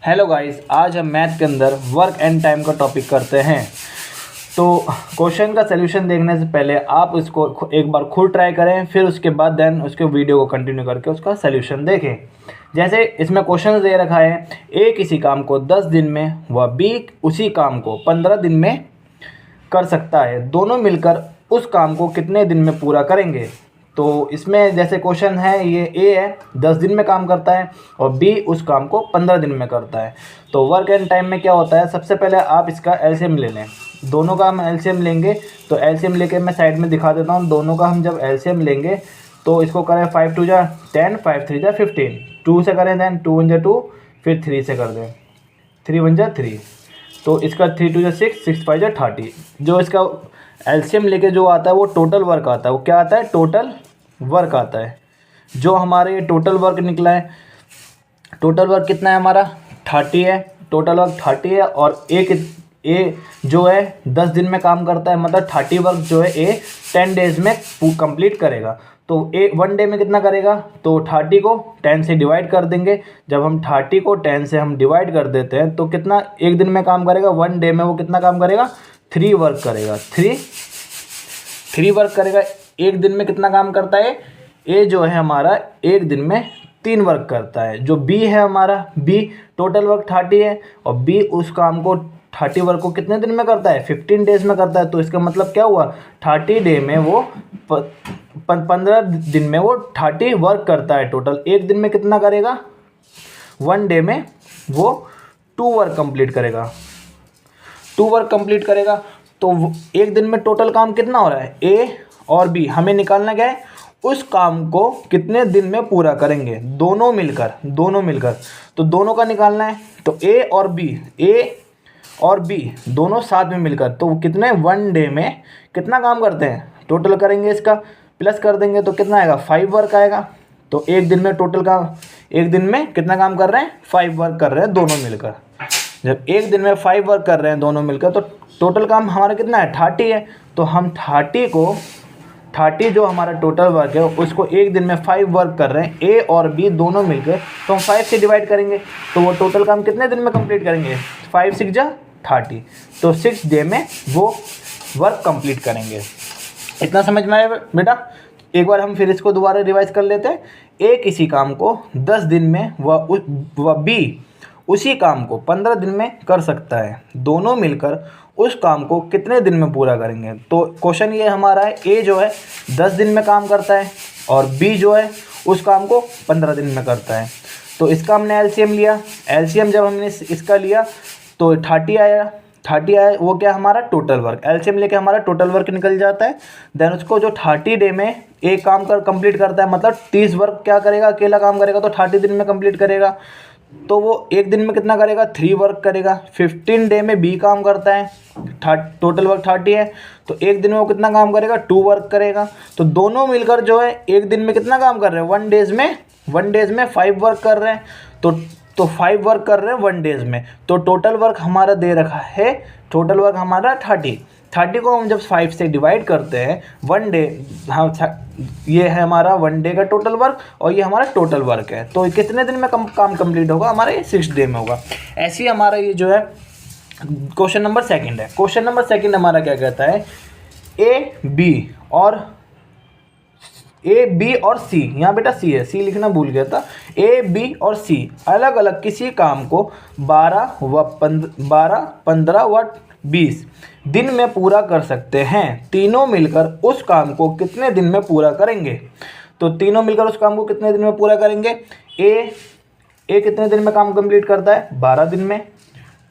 Hello guys, आज हम math के अंदर वर्क एंड टाइम का टॉपिक करते हैं। तो क्वेश्चन का सलूशन देखने से पहले आप इसको एक बार खुद ट्राई करें, फिर उसके बाद देन उसके वीडियो को कंटिन्यू करके उसका सलूशन देखें। जैसे इसमें क्वेश्चन दे रखा है, ए किसी काम को 10 दिन में व बी उसी काम को 15 दिन में कर सकता है, दोनों मिलकर उस काम को कितने दिन में पूरा करेंगे। तो इसमें जैसे क्वेश्चन है, ये ए है 10 दिन में काम करता है और बी उस काम को 15 दिन में करता है। तो वर्क एंड टाइम में क्या होता है, सबसे पहले आप इसका एलसीएम ले लें। दोनों का हम एलसीएम लेंगे, तो एलसीएम लेके मैं साइड में दिखा देता हूँ। दोनों का हम जब एलसीएम लेंगे तो इसको करें 5 2 जा 10, 5 3 जा 15, 2 से करें, देन 2 1 जा 2, फिर 3 से कर दें, 3 1 जा 3। तो इसका 3 2 जा 6, 6 5 जा 30। जो इसका एलसीएम लेके जो आता है वो टोटल वर्क आता है। वो क्या आता है? टोटल वर्क आता है। जो हमारे ये टोटल वर्क निकला है, टोटल वर्क कितना है हमारा? 30 है। टोटल वर्क 30 है और ए जो है 10 दिन में काम करता है, मतलब 30 वर्क जो है ए 10 डेज में कंप्लीट करेगा। तो ए 1 डे में कितना करेगा? तो 30 को 10 से डिवाइड कर देंगे। जब हम 30 को 10 से हम डिवाइड कर देते हैं तो कितना एक दिन में काम करेगा? 1 डे में वो कितना काम करेगा? 3 वर्क करेगा। 3 वर्क करेगा। एक दिन में कितना काम करता है? ए जो है हमारा एक दिन में 3 वर्क करता है। जो बी है हमारा, बी टोटल वर्क 30 है और बी उस काम को 30 वर्क को कितने दिन में करता है? 15 डेज में करता है। तो इसका मतलब क्या हुआ? 30 डे में वो 15 दिन में वो 30 वर्क करता है टोटल। एक दिन में कितना करेगा? 1 डे में वो 2 वर्क कंप्लीट करेगा। 2 वर्क कंप्लीट करेगा। तो एक दिन में टोटल काम कितना हो रहा है? ए और बी हमें निकालना क्या है? उस काम को कितने दिन में पूरा करेंगे, दोनों मिलकर। तो दोनों का निकालना है। तो ए और बी दोनों साथ में मिलकर तो कितने 1 डे में कितना काम करते हैं? टोटल करेंगे, इसका प्लस कर देंगे तो कितना आएगा? 5 वर्क आएगा। तो एक दिन में टोटल काम, एक दिन में कितना काम कर रहे हैं? 5 वर्क कर रहे हैं दोनों मिलकर। जब एक दिन में 5 वर्क कर रहे हैं दोनों मिलकर तो टोटल काम हमारा कितना है? 30 है। तो हम 30 जो हमारा टोटल वर्क है उसको एक दिन में 5 वर्क कर रहे हैं ए और बी दोनों मिलकर, तो हम 5 से डिवाइड करेंगे तो वो टोटल काम कितने दिन में कंप्लीट करेंगे? 5 6 जा 30। तो 6 डे में वो वर्क कंप्लीट करेंगे। इतना समझ में आया बेटा? एक बार हम फिर इसको दोबारा रिवाइज कर लेते हैं। ए किसी काम को 10 दिन में व बी उसी काम को 15 दिन में कर सकता है, दोनों मिलकर उस काम को कितने दिन में पूरा करेंगे। तो क्वेश्चन ये हमारा है, ए जो है 10 दिन में काम करता है और बी जो है उस काम को 15 दिन में करता है। तो इसका हमने एलसीएम लिया। एलसीएम जब हमने इसका लिया तो 30 आया। वो क्या हमारा? Total work. एलसीएम लेके हमारा टोटल वर्क निकल जाता है। देन उसको जो 30 डे में एक काम कंप्लीट करता है, मतलब 30 वर्क क्या करेगा? अकेला काम करेगा तो 30 दिन में कंप्लीट करेगा। तो वो एक दिन में कितना करेगा? 3 वर्क करेगा। 15 डे में बी काम करता है, टोटल वर्क 30 है, तो एक दिन में वो कितना काम करेगा? 2 वर्क करेगा। तो दोनों मिलकर जो है एक दिन में कितना काम कर रहे हैं? 1 डेज में 5 वर्क कर रहे हैं। तो 5 वर्क कर रहे हैं 1 डेज में। तो टोटल वर्क हमारा दे रखा है, टोटल वर्क हमारा 30 को हम जब 5 से डिवाइड करते हैं 1 डे, हाँ ये है हमारा 1 डे का टोटल वर्क और ये हमारा टोटल वर्क है। तो कितने दिन में काम कंप्लीट होगा? हमारा ये 6 डे में होगा। ऐसे ही हमारा ये जो है क्वेश्चन नंबर सेकंड है। क्वेश्चन नंबर सेकंड हमारा क्या कहता है? ए बी और सी, यहाँ बेटा सी है, सी लिखना भूल गया था। ए बी और सी अलग अलग किसी काम को 12 15 व 20 दिन में पूरा कर सकते हैं, तीनों मिलकर उस काम को कितने दिन में पूरा करेंगे। तो तीनों मिलकर उस काम को कितने दिन में पूरा करेंगे? ए कितने दिन में काम कंप्लीट करता है? 12 दिन में,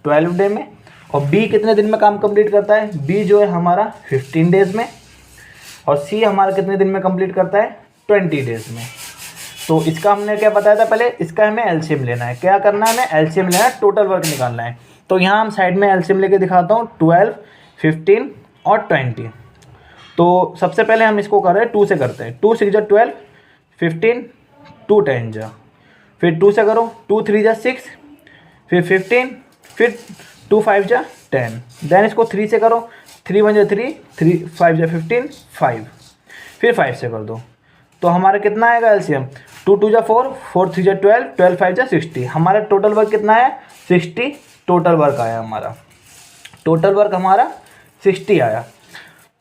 12 डे में। और बी कितने दिन में काम कंप्लीट करता है? बी जो है हमारा 15 डेज में। और सी हमारा कितने दिन में कंप्लीट करता है? 20 डेज में। तो इसका हमने क्या बताया था पहले? इसका हमें एलसीएम लेना है। क्या करना है? हमें एलसीएम लेना है, टोटल वर्क निकालना है। तो यहाँ हम साइड में एलसीएम लेके दिखाता हूँ, 12 15 और 20। तो सबसे पहले हम इसको कर रहे हैं 2 से करते हैं। 2 6 जा 12, 15, 2 10 जा, फिर 2 से करो, 2 3 जा 6, फिर 15, फिर 2 5 जा 10। देन इसको 3 से करो, 3 1 जा 3, 3 5 जा 15, 5, फिर 5 से कर दो। तो हमारा कितना आएगा एलसीएम? 2 2 जा 4, 4 3 जा 12, 12 5 जा 60। हमारा टोटल वर्क कितना है? 60 टोटल वर्क आया हमारा। टोटल वर्क हमारा 60 आया।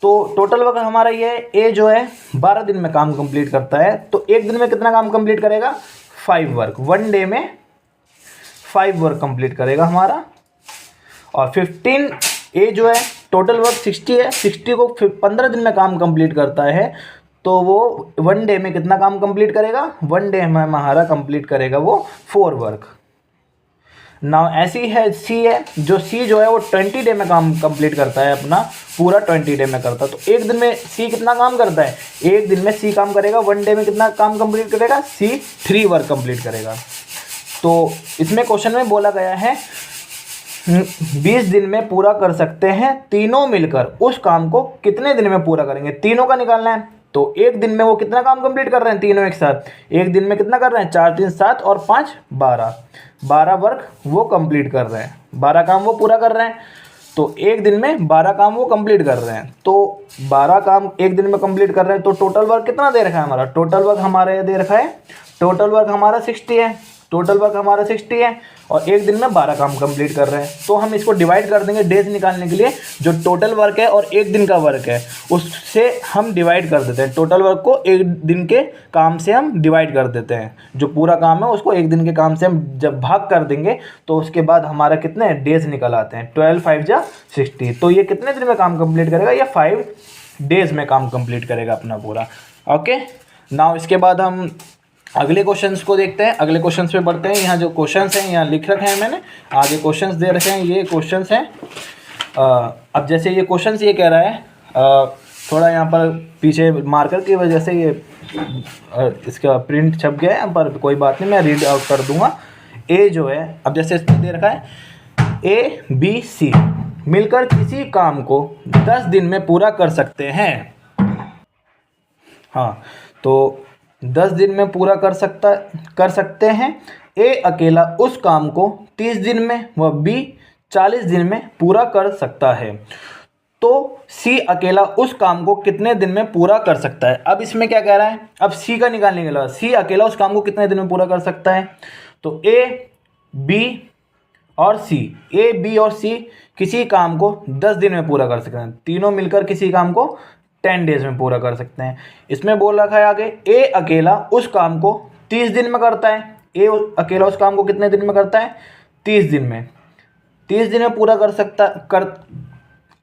तो टोटल वर्क हमारा ये है, ए जो है 12 दिन में काम कंप्लीट करता है, तो एक दिन में कितना काम कंप्लीट करेगा? 5 वर्क। 1 डे में 5 वर्क कंप्लीट करेगा हमारा। और 15 ए जो है टोटल वर्क 60 है, 60 को 15 दिन में काम कंप्लीट करता है, तो वो 1 डे में कितना काम कंप्लीट करेगा? 1 डे में हमारा कंप्लीट करेगा वो 4 वर्क। नाउ ऐसी है सी है, जो सी जो है वो 20 डे में काम कंप्लीट करता है, अपना पूरा 20 डे में करता है। तो एक दिन में सी कितना काम करता है? एक दिन में सी काम करेगा, 1 डे में कितना काम कंप्लीट करेगा? सी 3 वर्क कंप्लीट करेगा। तो इसमें क्वेश्चन में बोला गया है 20 दिन में पूरा कर सकते हैं, तीनों मिलकर उस काम को कितने दिन में पूरा करेंगे? तीनों का निकालना है। तो एक दिन में वो कितना काम कंप्लीट कर रहे हैं? तीनों एक साथ एक दिन में कितना कर रहे हैं? 4 3 7 और 5 12, 12 वर्क वो कंप्लीट कर रहे हैं, 12 काम वो पूरा कर रहे हैं। तो एक दिन में 12 काम वो कंप्लीट कर रहे हैं। तो 12 काम एक दिन में कंप्लीट कर रहे हैं, तो टोटल वर्क कितना दे रखा है हमारा? टोटल वर्क हमारा ये दे रखा है, टोटल वर्क हमारा 60 है। टोटल वर्क हमारा 60 है और एक दिन में 12 काम कंप्लीट कर रहे हैं। तो हम इसको डिवाइड कर देंगे डेज निकालने के लिए। जो टोटल वर्क है और एक दिन का वर्क है उससे हम डिवाइड कर देते हैं। टोटल वर्क को एक दिन के काम से हम डिवाइड कर देते हैं। जो पूरा काम है उसको एक दिन के काम से हम जब भाग कर देंगे तो उसके बाद हमारा कितने डेज निकल आते हैं? 12 5 जा 60। तो ये कितने दिन में काम कंप्लीट करेगा? ये 5 डेज में काम कंप्लीट करेगा अपना पूरा। ओके, नाउ इसके बाद हम अगले क्वेश्चंस को देखते हैं। अगले क्वेश्चंस पे बढ़ते हैं। यहाँ जो क्वेश्चंस हैं यहाँ लिख रखे हैं मैंने, आगे क्वेश्चंस दे रखे हैं, ये क्वेश्चंस हैं। अब जैसे ये क्वेश्चंस ये कह रहा है, थोड़ा यहाँ पर पीछे मार्कर की वजह से ये इसका प्रिंट छप गया है, पर कोई बात नहीं, मैं रीड आउट कर दूंगा। ए जो है, अब जैसे इसमें दे रखा है ए बी सी मिलकर किसी काम को 10 दिन में पूरा कर सकते हैं। हाँ, तो 10 दिन में पूरा कर सकते हैं। ए अकेला उस काम को 30 दिन में व बी 40 दिन में पूरा कर सकता है। तो सी अकेला उस काम को कितने दिन में पूरा कर सकता है? अब इसमें क्या कह रहा है? अब सी का निकालने के लिए सी अकेला उस काम को कितने दिन में पूरा कर सकता है? तो ए बी और सी, ए बी और सी किसी काम को 10 दिन में पूरा कर सकते हैं। तीनों मिलकर किसी काम को 10 डेज में पूरा कर सकते हैं। इसमें बोल रखा है आगे ए अकेला उस काम को 30 दिन में करता है। ए अकेला उस काम को कितने दिन में करता है? 30 दिन में। 30 दिन में पूरा कर सकता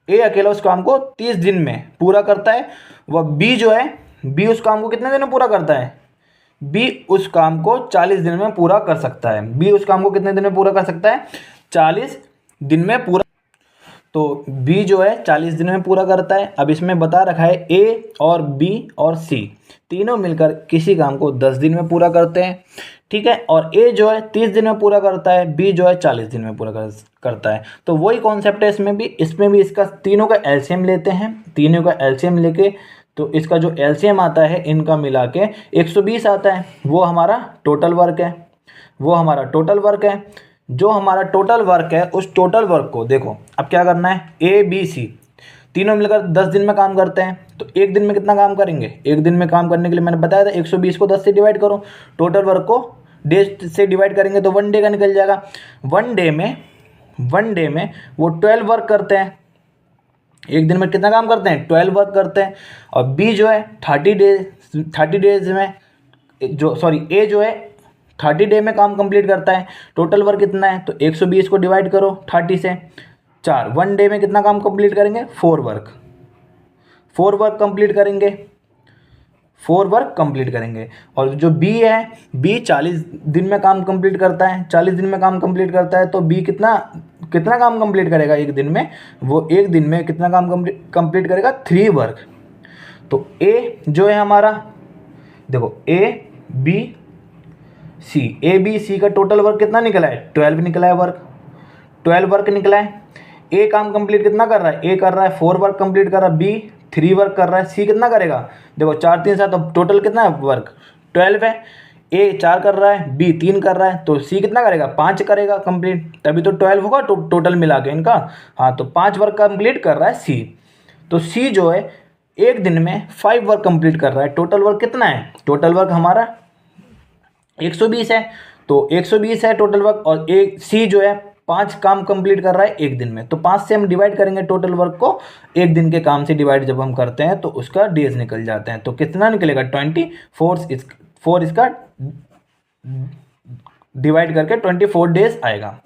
ए अकेला उस काम को 30 दिन में पूरा करता है। वह बी जो है, बी उस काम को कितने दिन में पूरा करता है? बी उस काम को 40 दिन में पूरा कर सकता है। बी उस काम को कितने दिन में पूरा कर सकता है? 40 दिन में पूरा। तो बी जो है 40 दिन में पूरा करता है। अब इसमें बता रखा है ए और बी और सी तीनों मिलकर किसी काम को 10 दिन में पूरा करते हैं, ठीक है। और ए जो है 30 दिन में पूरा करता है, बी जो है 40 दिन में पूरा करता है। तो वही कॉन्सेप्ट है इसमें भी इसका तीनों का एलसीएम लेते हैं। तीनों का एलसीएम लेके तो इसका जो एलसीएम आता है इनका मिला के 120 आता है। वो हमारा टोटल वर्क है, वो हमारा टोटल वर्क है। जो हमारा टोटल वर्क है उस टोटल वर्क को देखो अब क्या करना है, ए बी सी तीनों मिलकर 10 दिन में काम करते हैं। तो एक दिन में कितना काम करेंगे? एक दिन में काम करने के लिए मैंने बताया था 120 को 10 से डिवाइड करो, टोटल वर्क को डे से डिवाइड करेंगे तो 1 डे का निकल जाएगा। 1 डे में वो 12 वर्क करते हैं। एक दिन में कितना काम करते हैं? 12 वर्क करते हैं। और बी जो है 30 डेज में ए जो है 30 डे में काम कंप्लीट करता है। टोटल वर्क कितना है? तो 120 को डिवाइड करो 30 से 4। 1 डे में कितना काम कंप्लीट करेंगे? 4 वर्क कंप्लीट करेंगे। और जो बी है, बी 40 दिन में काम कंप्लीट करता है। 40 दिन में काम कंप्लीट करता है तो बी कितना काम कंप्लीट करेगा एक दिन में? वो एक दिन में कितना काम कंप्लीट करेगा? 3 वर्क। तो ए जो है हमारा देखो ए बी सी का टोटल वर्क कितना निकला है? 12 निकला है वर्क, 12 वर्क निकला है। ए काम कंप्लीट कितना कर रहा है? ए कर रहा है 4 वर्क कंप्लीट कर रहा है, बी 3 वर्क कर रहा है, सी कितना करेगा? देखो 4 3 7, अब टोटल कितना है वर्क? 12 है। ए 4 कर रहा है, बी 3 कर रहा है, तो सी कितना करेगा? 5 करेगा कंप्लीट, तभी तो 12 होगा टोटल मिला के इनका। हाँ, तो 5 वर्क कंप्लीट कर रहा है सी। तो सी जो है एक दिन में 5 वर्क कंप्लीट कर रहा है। टोटल वर्क कितना है? टोटल वर्क हमारा 120 है, तो 120 है टोटल वर्क, और एक सी जो है 5 काम कंप्लीट कर रहा है एक दिन में, तो 5 से हम डिवाइड करेंगे टोटल वर्क को, एक दिन के काम से डिवाइड जब हम करते हैं तो उसका डेज निकल जाते हैं, तो कितना निकलेगा 24, 4 इसका डिवाइड करके 24 डेज आएगा।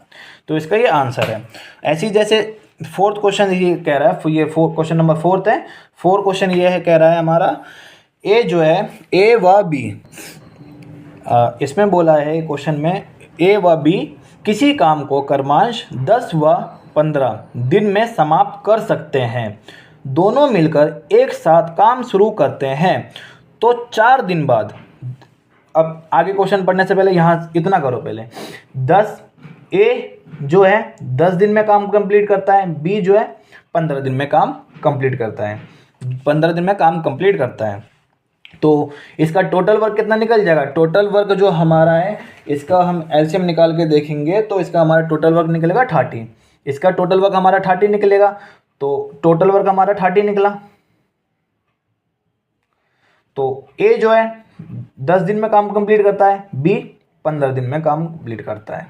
तो इसका ये आंसर है। ऐसी जैसे फोर्थ क्वेश्चन ये कह रहा है, ये क्वेश्चन नंबर 4 है। 4 क्वेश्चन ये है, कह रहा है हमारा ए जो है ए व बी, इसमें बोला है क्वेश्चन में ए व बी किसी काम को क्रमश 10 व 15 दिन में समाप्त कर सकते हैं, दोनों मिलकर एक साथ काम शुरू करते हैं तो 4 दिन बाद। अब आगे क्वेश्चन पढ़ने से पहले यहाँ इतना करो पहले, 10 ए जो है 10 दिन में काम कंप्लीट करता है, बी जो है 15 दिन में काम कंप्लीट करता है, 15 दिन में काम कंप्लीट करता है, तो इसका टोटल वर्क कितना निकल जाएगा। टोटल वर्क जो हमारा है इसका हम एलसीएम निकाल के देखेंगे तो इसका हमारा टोटल वर्क निकलेगा 30, इसका टोटल वर्क हमारा 30 निकलेगा, तो टोटल वर्क हमारा 30 निकला। तो ए जो है 10 दिन में काम कंप्लीट करता है, बी 15 दिन में काम कंप्लीट करता है,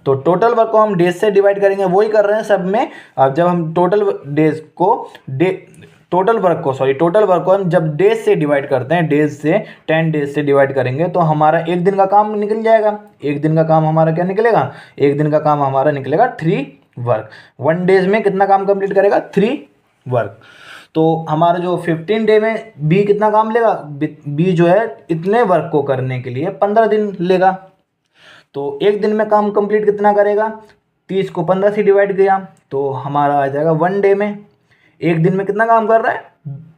तो टोटल वर्क को हम डेज से डिवाइड करेंगे, वही कर रहे हैं सब में। अब जब हम टोटल वर्क को हम जब डेज से डिवाइड करते हैं, डेज से 10 डेज से डिवाइड करेंगे तो हमारा एक दिन का काम निकल जाएगा। एक दिन का काम हमारा क्या निकलेगा, एक दिन का काम हमारा निकलेगा 3 वर्क। 1 डेज में कितना काम कंप्लीट करेगा, 3 वर्क। तो हमारा जो 15 डे में बी कितना काम लेगा, बी जो है इतने वर्क को करने के लिए 15 दिन लेगा, तो एक दिन में काम कंप्लीट कितना करेगा, 30 को 15 से डिवाइड किया तो हमारा आ जाएगा 1 डे में। एक दिन में कितना काम कर रहा है,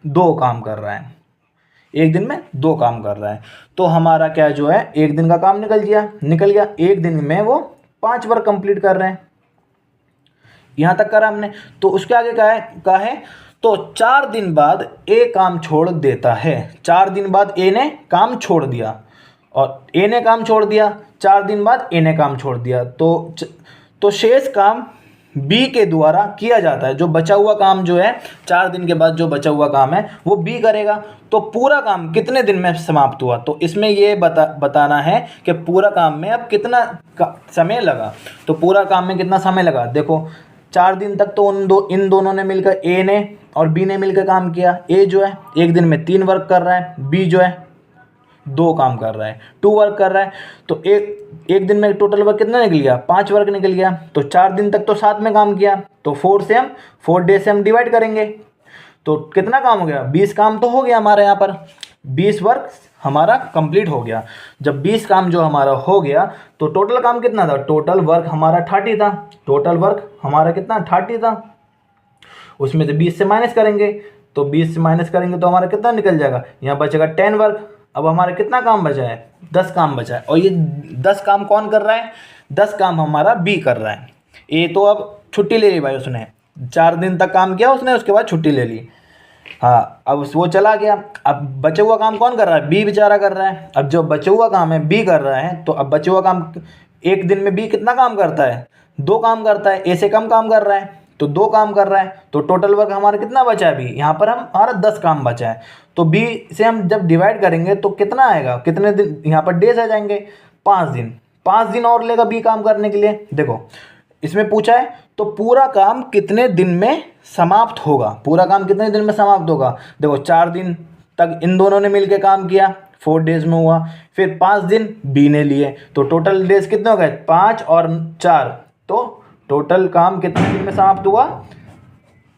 2 काम कर रहा है, एक दिन में 2 काम कर रहा है, तो हमारा क्या जो है एक दिन का काम निकल गया। एक दिन में वो 5 वर्क कंप्लीट कर रहे हैं, यहाँ तक करा हमने। तो उसके आगे क्या है तो 4 दिन बाद ए काम छोड़ देता है। 4 दिन बाद ए ने काम छोड़ दिया, और ए ने काम छोड़ दिया, 4 दिन बाद ए ने काम छोड़ दिया, तो शेष काम बी के द्वारा किया जाता है। जो बचा हुआ काम जो है 4 दिन के बाद जो बचा हुआ काम है वो बी करेगा। तो पूरा काम कितने दिन में समाप्त हुआ, तो इसमें ये बताना है कि पूरा काम में अब कितना समय लगा। तो पूरा काम में कितना समय लगा, देखो 4 दिन तक तो इन दोनों ने मिलकर, ए ने और बी ने मिलकर काम किया। ए जो है एक दिन में 3 वर्क कर रहा है, बी जो है 2 काम कर रहा है, 2 वर्क कर रहा है, तो एक दिन में टोटल वर्क कितना निकल गया, 5 वर्क निकल गया। तो 4 दिन तक तो साथ में काम किया, तो 4 डे से हम डिवाइड करेंगे तो कितना काम हो गया, 20 काम तो हो गया हमारे यहाँ पर, 20 वर्क हमारा कंप्लीट हो गया। जब 20 काम जो हमारा हो गया तो टोटल काम कितना था, टोटल वर्क हमारा 30 था, टोटल वर्क हमारा कितना 30 था, उसमें से 20 से माइनस करेंगे, तो 20 से माइनस करेंगे तो हमारा कितना निकल जाएगा, यहाँ बचेगा 10 वर्क। अब हमारा कितना काम बचा है, 10 काम बचा है, और ये 10 काम कौन कर रहा है, 10 काम हमारा बी कर रहा है। ए तो अब छुट्टी ले ली भाई, उसने 4 दिन तक काम किया उसने, उसके बाद छुट्टी ले ली, हाँ अब वो चला गया। अब बचे हुआ काम कौन कर रहा है, बी बेचारा कर रहा है। अब जो बचे हुआ काम है बी कर रहा है, तो अब बचे हुआ काम एक दिन में बी कितना काम करता है, 2 काम करता है, ए से कम काम कर रहा है तो 2 काम कर रहा है, तो टोटल वर्क हमारा कितना बचा है, बी यहाँ पर हमारा 10 काम बचा है। तो बी से हम जब डिवाइड करेंगे तो कितना आएगा, कितने दिन यहाँ पर डेज आ जाएंगे, 5 दिन। 5 दिन और लेगा बी काम करने के लिए। देखो इसमें पूछा है तो पूरा काम कितने दिन में समाप्त होगा, पूरा काम कितने दिन में समाप्त होगा। देखो 4 दिन तक इन दोनों ने मिलकर काम किया, 4 डेज में हुआ, फिर 5 दिन बी ने लिए, तो टोटल डेज कितने हो गए, 5 और 4, तो टोटल काम कितने दिन में समाप्त हुआ,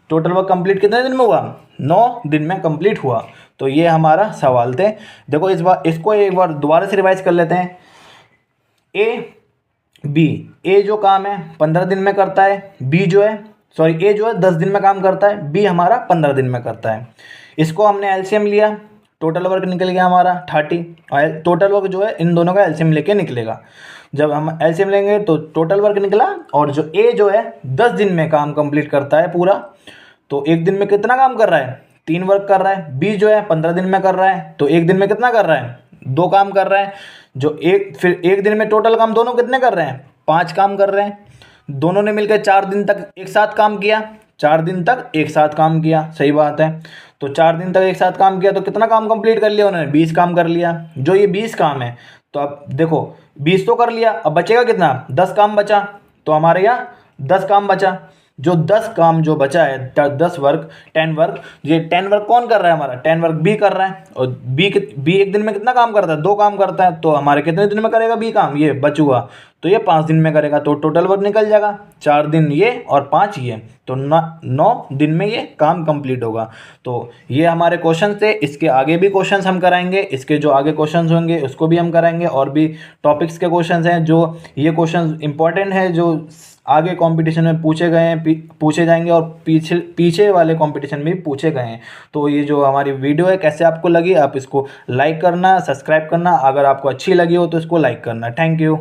टोटल वर्क कंप्लीट कितने दिन में हुआ, 9 दिन में कंप्लीट हुआ। तो ये हमारा सवाल थे। देखो इसको एक बार दोबारा से रिवाइज कर लेते हैं। ए जो काम है 15 दिन में करता है, ए जो है 10 दिन में काम करता है, बी हमारा 15 दिन में करता है। इसको हमने एलसीएम लिया, टोटल वर्क निकल गया हमारा 30, और टोटल वर्क जो है इन दोनों का एलसीएम लेके निकलेगा। जब हम एलसीएम लेंगे तो टोटल वर्क निकला, और जो ए जो है 10 दिन में काम कंप्लीट करता है पूरा, तो एक दिन में कितना काम कर रहा है, 3 वर्क कर रहा है। बी जो है 15 दिन में कर रहा है, तो एक दिन में कितना कर रहा है, 2 काम कर रहा है। फिर एक दिन में टोटल काम दोनों कितने कर रहे हैं, 5 काम कर रहे हैं। दोनों ने मिलकर 4 दिन तक एक साथ काम किया, 4 दिन तक एक साथ काम किया, सही बात है। तो 4 दिन तक एक साथ काम किया तो कितना काम कंप्लीट कर लिया उन्होंने, 20 काम कर लिया। जो ये 20 काम है तो अब देखो 20 तो कर लिया, अब बचेगा कितना, 10 काम बचा। तो हमारे यहाँ 10 काम बचा, जो 10 काम जो बचा है 10 वर्क 10 वर्क, ये 10 वर्क कौन कर रहा है, हमारा 10 वर्क बी कर रहा है। और बी एक दिन में कितना काम करता है, 2 काम करता है। तो हमारे कितने दिन में करेगा बी काम, ये बच हुआ, तो ये 5 दिन में करेगा। तो टोटल वर्क निकल जाएगा 4 दिन ये और 5 ये, तो 9 दिन में ये काम कंप्लीट होगा। तो ये हमारे क्वेश्चन थे। इसके आगे भी क्वेश्चंस हम कराएंगे, इसके जो आगे क्वेश्चंस होंगे उसको भी हम कराएंगे, और भी टॉपिक्स के क्वेश्चंस हैं जो ये क्वेश्चंस इंपॉर्टेंट है, जो आगे कंपटीशन में पूछे गए हैं, पूछे जाएंगे, और पीछे वाले कंपटीशन में भी पूछे गए हैं। तो ये जो हमारी वीडियो है कैसे आपको लगी, आप इसको लाइक करना, सब्सक्राइब करना, अगर आपको अच्छी लगी हो तो इसको लाइक करना। Thank you.